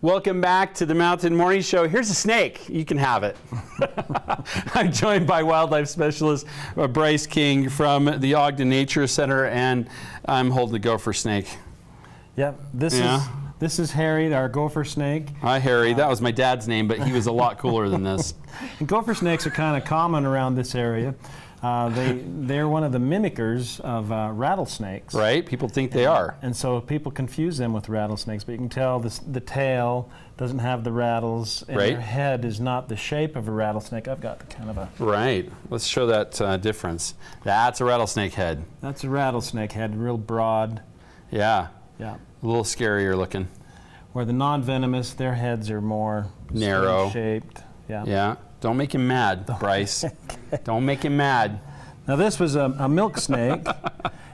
Welcome back to the Mountain Morning Show. Here's a snake. You can have it. I'm joined by wildlife specialist Bryce King from the Ogden Nature Center, and I'm holding the gopher snake. Yep, this is Harry, our gopher snake. Hi, Harry. That was my dad's name, but he was a lot cooler than this. And gopher snakes are kind of common around this area. They're one of the mimickers of rattlesnakes. Right? People think they are. And so people confuse them with rattlesnakes, but you can tell the tail doesn't have the rattles, and their head is not the shape of a rattlesnake. I've got kind of a... Right. Let's show that difference. That's a rattlesnake head. That's a rattlesnake head, real broad. Yeah. Yeah. A little scarier looking. Where the non-venomous, their heads are more narrow shaped. Yeah. Yeah. Don't make him mad, Bryce. Don't make him mad. Now this was a milk snake,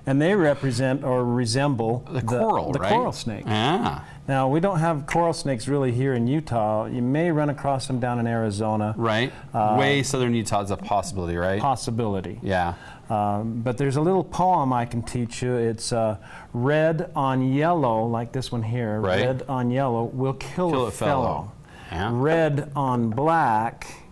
and they represent or resemble the coral, the right? coral snake. Ah. Now we don't have coral snakes really here in Utah. You may run across them down in Arizona. Right. Way southern Utah is a possibility, right? Possibility. Yeah. But there's a little poem I can teach you. It's red on yellow, like this one here. Right. Red on yellow will kill a fellow. Yeah. Red on black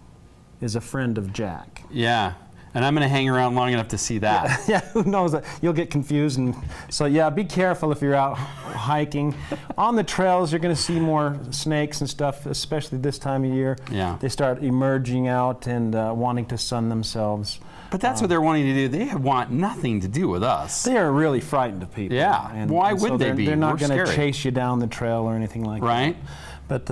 is a friend of Jack. Yeah. And I'm going to hang around long enough to see that. Yeah, who knows? You'll get confused. And so, yeah, be careful if you're out hiking. On the trails, you're going to see more snakes and stuff, especially this time of year. Yeah. They start emerging out and wanting to sun themselves. But that's what they're wanting to do. They want nothing to do with us. They are really frightened of people. Yeah. And, why and would so they be? They're not going to scary. chase you down the trail or anything like that. Right. But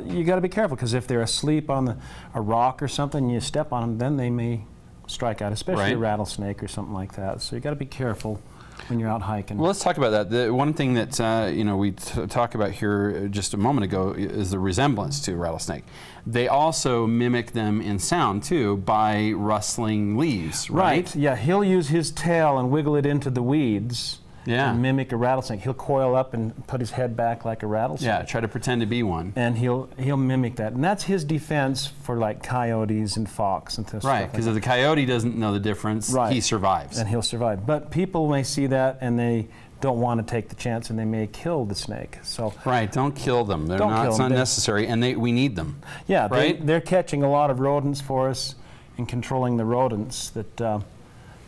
you got to be careful, because if they're asleep on a rock or something, and you step on them, then they may strike out, especially a rattlesnake or something like that. So you got to be careful when you're out hiking. Well, let's talk about that. The one thing that we talk about here just a moment ago is the resemblance to a rattlesnake. They also mimic them in sound too by rustling leaves, right? Yeah, he'll use his tail and wiggle it into the weeds. Yeah. And mimic a rattlesnake. He'll coil up and put his head back like a rattlesnake. Yeah, try to pretend to be one. And he'll mimic that. And that's his defense for like coyotes and fox and stuff. Right, because if the coyote doesn't know the difference, he survives. And he'll survive. But people may see that and they don't want to take the chance, and they may kill the snake. So right, don't kill them. They're not, it's not necessary, and we need them. Yeah, right? They're catching a lot of rodents for us and controlling the rodents that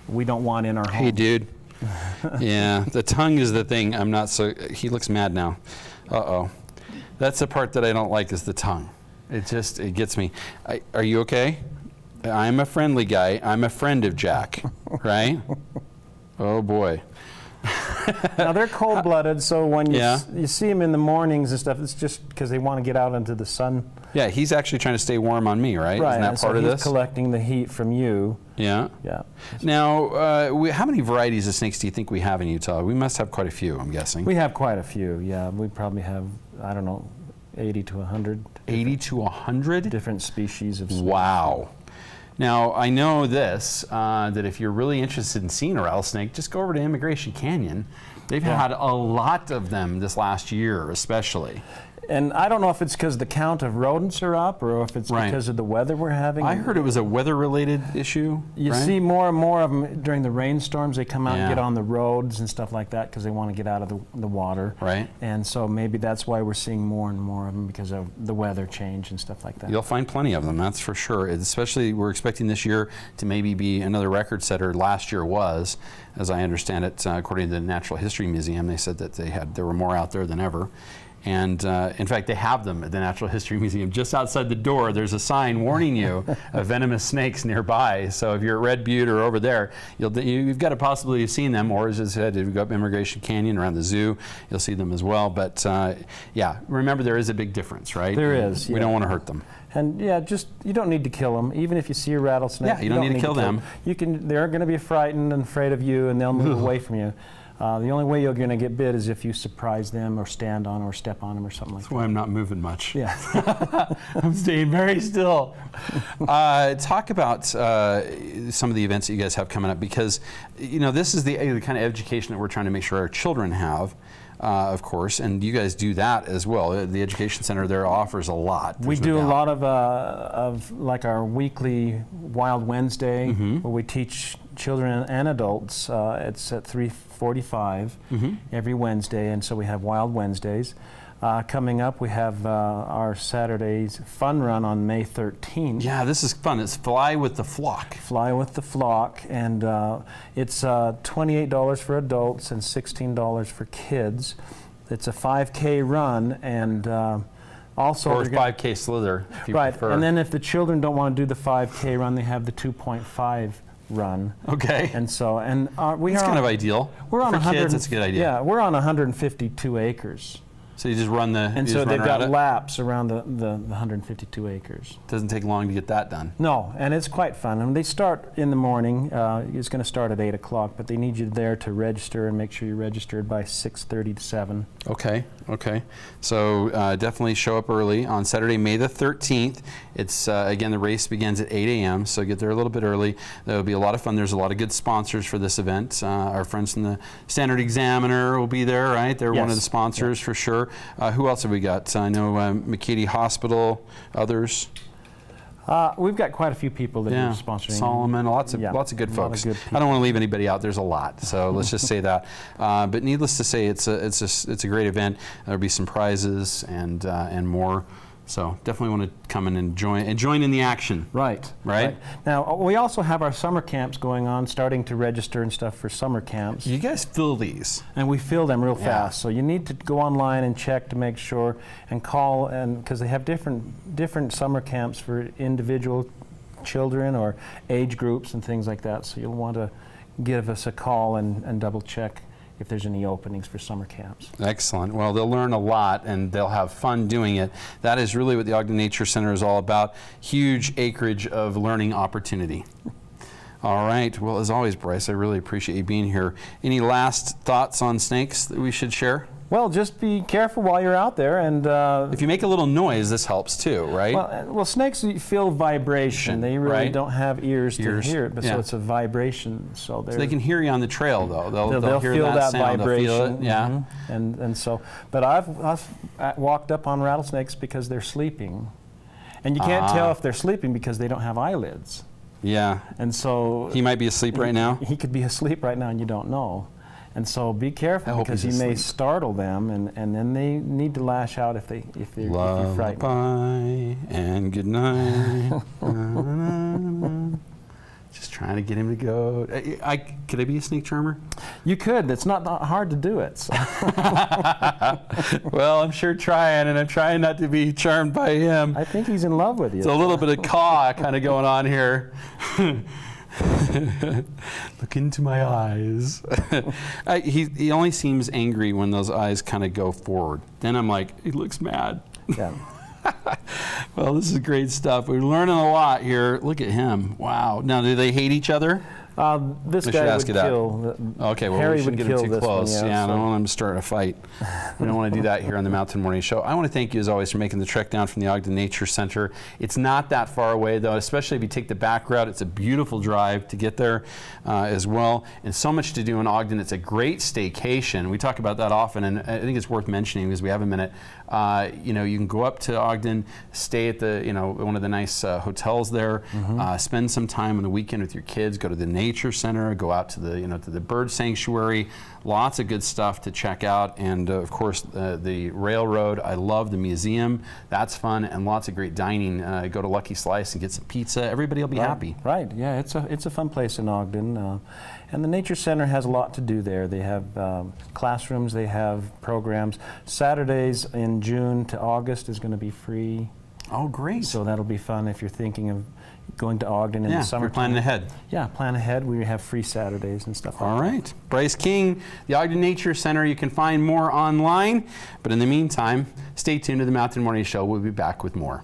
we don't want in our home. Hey, dude. Yeah, the tongue is the thing. I'm not so. He looks mad now. Uh-oh. That's the part that I don't like, is the tongue. It gets me. Are you okay? I'm a friendly guy. I'm a friend of Jack, right? Oh boy. Now they're cold-blooded, so when you see them in the mornings and stuff, it's just because they want to get out into the sun. Yeah, he's actually trying to stay warm on me, right? Right. Isn't that part of this? He's collecting the heat from you. Yeah. Yeah. Now, how many varieties of snakes do you think we have in Utah? We must have quite a few, I'm guessing. We have quite a few, yeah. We probably have, I don't know, 80 to 100. 80 to 100? Different species of snakes. Wow. Now, I know this, that if you're really interested in seeing a rattlesnake, just go over to Immigration Canyon. They've had a lot of them this last year, especially. And I don't know if it's because the count of rodents are up, or if it's because of the weather we're having. I heard it was a weather-related issue. You see more and more of them during the rainstorms. They come out and get on the roads and stuff like that because they want to get out of the water. Right. And so maybe that's why we're seeing more and more of them, because of the weather change and stuff like that. You'll find plenty of them, that's for sure. Especially, we're expecting this year to maybe be another record setter. Last year was, as I understand it, according to the Natural History Museum, they said that there were more out there than ever. And in fact, they have them at the Natural History Museum. Just outside the door, there's a sign warning you of venomous snakes nearby. So if you're at Red Butte or over there, you've got a possibility of seeing them. Or as I said, if you go up Immigration Canyon around the zoo, you'll see them as well. But yeah, remember, there is a big difference, right? There is. We don't want to hurt them. And yeah, you don't need to kill them. Even if you see a rattlesnake, yeah, you don't need to kill them. They're going to be frightened and afraid of you, and they'll move away from you. The only way you're going to get bit is if you surprise them or stand on or step on them or something like that. That's why I'm not moving much. Yeah. I'm staying very still. Talk about some of the events that you guys have coming up, because this is the kind of education that we're trying to make sure our children have. Of course, and you guys do that as well. The Education Center there offers a lot. We do a lot of like our weekly Wild Wednesday, where we teach children and adults. It's at 3:45 every Wednesday, and so we have Wild Wednesdays. Coming up, we have our Saturday's fun run on May 13th. Yeah, this is fun. It's Fly with the Flock. Fly with the Flock, and it's $28 for adults and $16 for kids. It's a 5K run, and also or 5K slither, if you right, prefer. and then if the children don't want to do the 5K run, they have the 2.5 run. Okay. And so, It's kind of ideal. We're on for kids, it's a good idea. Yeah, we're on 152 acres. So you just run the. And so they've got laps around the 152 acres. Doesn't take long to get that done. No, and it's quite fun. And they start in the morning. It's going to start at 8 o'clock, but they need you there to register and make sure you're registered by 6:30 to 7. Okay, okay. So definitely show up early on Saturday, May the 13th. It's, again, the race begins at 8 a.m., so get there a little bit early. There'll be a lot of fun. There's a lot of good sponsors for this event. Our friends from the Standard Examiner will be there, right? They're one of the sponsors for sure. Who else have we got? I know McKinney Hospital, others. We've got quite a few people that are sponsoring. Solomon, lots of good folks. I don't want to leave anybody out. There's a lot, so let's just say that. But needless to say, it's a great event. There'll be some prizes and more. So definitely want to come in and join in the action. Right. Now we also have our summer camps going on, starting to register and stuff for summer camps. You guys fill these, and we fill them real fast. So you need to go online and check to make sure, and call, and because they have different summer camps for individual children or age groups and things like that. So you'll want to give us a call and double check if there's any openings for summer camps. Excellent. Well, they'll learn a lot and they'll have fun doing it. That is really what the Ogden Nature Center is all about. Huge acreage of learning opportunity. All right. Well, as always, Bryce, I really appreciate you being here. Any last thoughts on snakes that we should share? Well, just be careful while you're out there, and if you make a little noise, this helps too, right? Well, snakes feel vibration. They really don't have ears to hear it, but so it's a vibration. So they can hear you on the trail, though. They'll hear feel that sound, vibration. They'll feel it, yeah. And so, but I've walked up on rattlesnakes because they're sleeping, and you can't tell if they're sleeping because they don't have eyelids. Yeah. And so he might be asleep right now. He could be asleep right now, and you don't know. And so be careful because you may startle them, and then they need to lash out if you're frightened. Lullaby and good night. Just trying to get him to go. Could I be a snake charmer? You could. It's not hard to do it. So. Well, I'm sure trying, and I'm trying not to be charmed by him. I think he's in love with you. It's a little bit of caw kind of going on here. Look into my eyes. He only seems angry when those eyes kind of go forward. Then I'm like, he looks mad. Yeah. Well, this is great stuff. We're learning a lot here. Look at him. Wow. Now, do they hate each other? This guy would kill. Okay, well, Harry we shouldn't would get kill him too this close. one, I don't want him to start a fight. We don't want to do that here on the Mountain Morning Show. I want to thank you, as always, for making the trek down from the Ogden Nature Center. It's not that far away, though, especially if you take the back route. It's a beautiful drive to get there as well, and so much to do in Ogden. It's a great staycation. We talk about that often, and I think it's worth mentioning because we have a minute. You can go up to Ogden, stay at the one of the nice hotels there, spend some time on the weekend with your kids, go to the Nature Center, go out to the to the bird sanctuary. Lots of good stuff to check out, and of course the railroad. I love the museum. That's fun, and lots of great dining. Go to Lucky Slice and get some pizza. Everybody will be happy. Right. Yeah. It's a fun place in Ogden, and the Nature Center has a lot to do there. They have classrooms. They have programs. Saturdays in June to August is going to be free. Oh, great! So that'll be fun if you're thinking of going to Ogden in the summer. You're planning ahead. Yeah, plan ahead. We have free Saturdays and stuff like that. All right. Bryce King, the Ogden Nature Center. You can find more online. But in the meantime, stay tuned to the Mountain Morning Show. We'll be back with more.